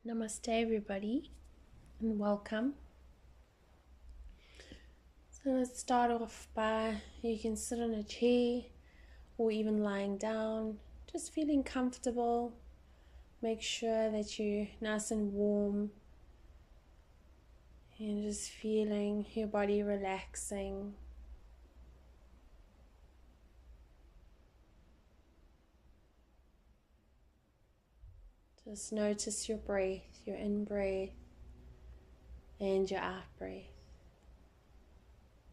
Namaste everybody and welcome. So let's start off by, you can sit on a chair or even lying down, just feeling comfortable. Make sure that you're nice and warm and just feeling your body relaxing. Just notice your breath, your in-breath and your out-breath.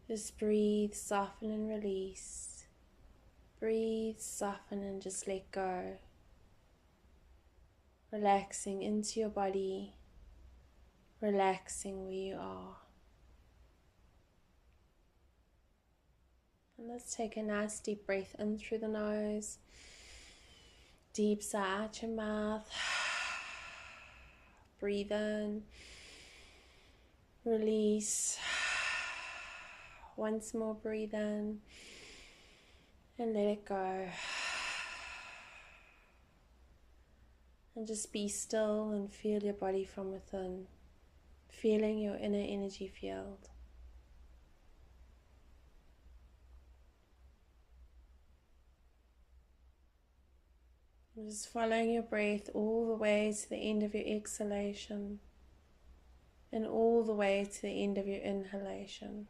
Just breathe, soften and release. Breathe, soften and just let go. Relaxing into your body, relaxing where you are. And let's take a nice deep breath in through the nose. Deep sigh out your mouth. Breathe in. Release. Once more, breathe in. And let it go. And just be still and feel your body from within. Feeling your inner energy field. Just following your breath all the way to the end of your exhalation and all the way to the end of your inhalation.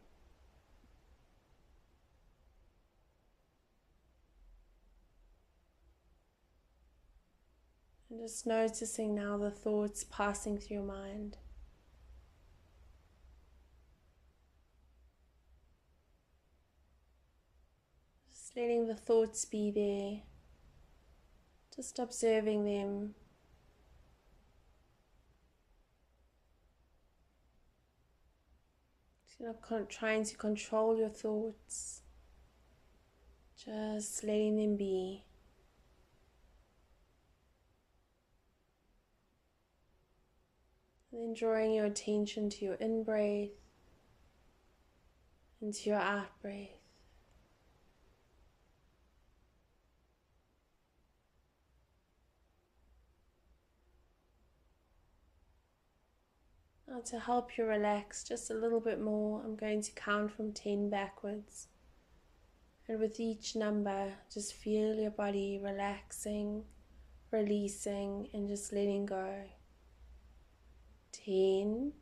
And just noticing now the thoughts passing through your mind. Just letting the thoughts be there. Just observing them. You're not trying to control your thoughts. Just letting them be. And then drawing your attention to your in-breath and to your out-breath. Now to help you relax just a little bit more, I'm going to count from 10 backwards. And with each number, just feel your body relaxing, releasing, and just letting go. 10,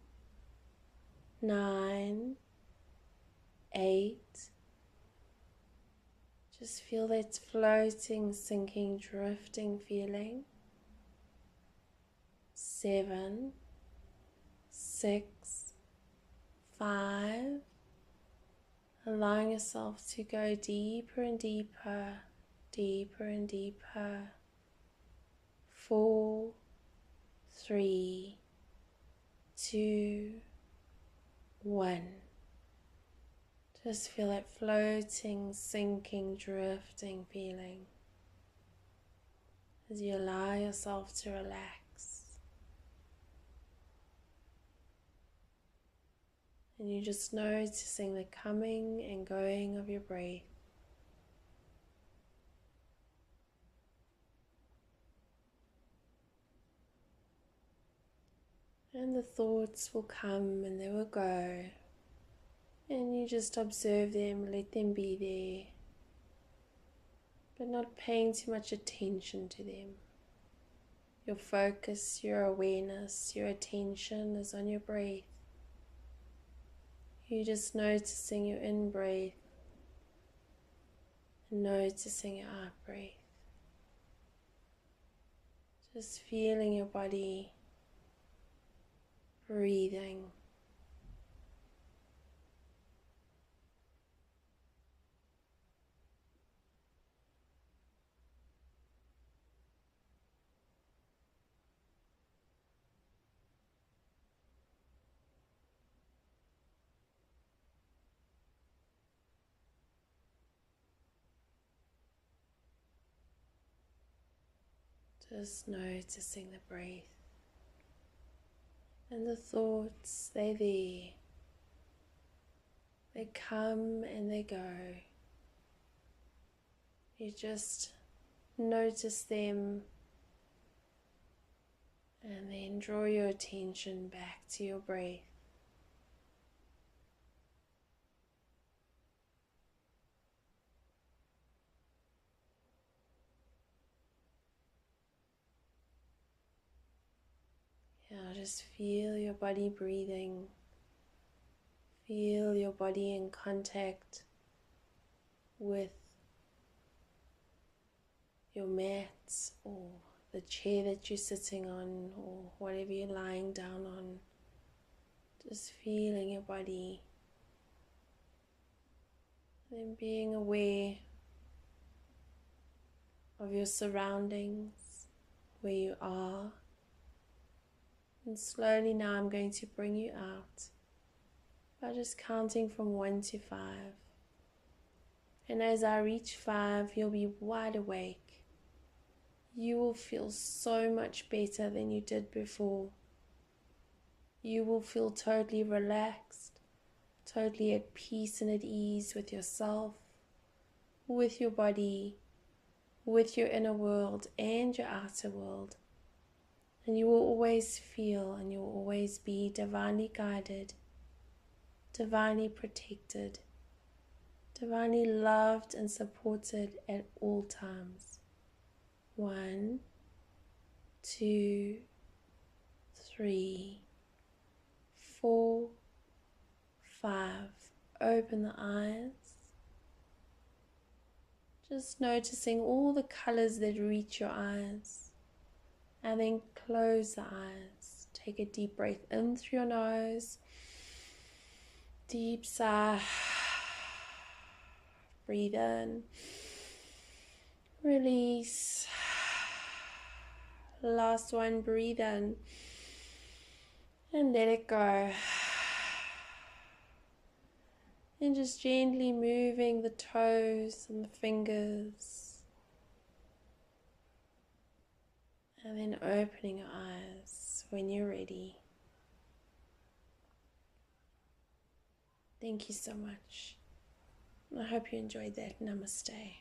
9, 8. Just feel that floating, sinking, drifting feeling. 7, 6, 5. Allowing yourself to go deeper and deeper, deeper and deeper. 4, 3, 2, 1. Just feel that floating, sinking, drifting feeling as you allow yourself to relax. And you're just noticing the coming and going of your breath. And the thoughts will come and they will go. And you just observe them, let them be there. But not paying too much attention to them. Your focus, your awareness, your attention is on your breath. You're just noticing your in-breath and noticing your out-breath. Just feeling your body breathing. Just noticing the breath and the thoughts, they're there. They come and they go. You just notice them And then draw your attention back to your breath. Now just feel your body breathing. Feel your body in contact with your mat or the chair that you're sitting on or whatever you're lying down on. Just feeling your body. Then being aware of your surroundings, where you are. And slowly now I'm going to bring you out by just counting from 1 to 5. And as I reach 5, you'll be wide awake. You will feel so much better than you did before. You will feel totally relaxed, totally at peace and at ease with yourself, with your body, with your inner world and your outer world. And you will always feel and you will always be divinely guided, divinely protected, divinely loved and supported at all times. 1, 2, 3, 4, 5. Open the eyes. Just noticing all the colors that reach your eyes. And then close the eyes. Take a deep breath in through your nose. Deep sigh. Breathe in. Release. Last one, breathe in. And let it go. And just gently moving the toes and the fingers. And then opening your eyes when you're ready. Thank you so much. I hope you enjoyed that. Namaste.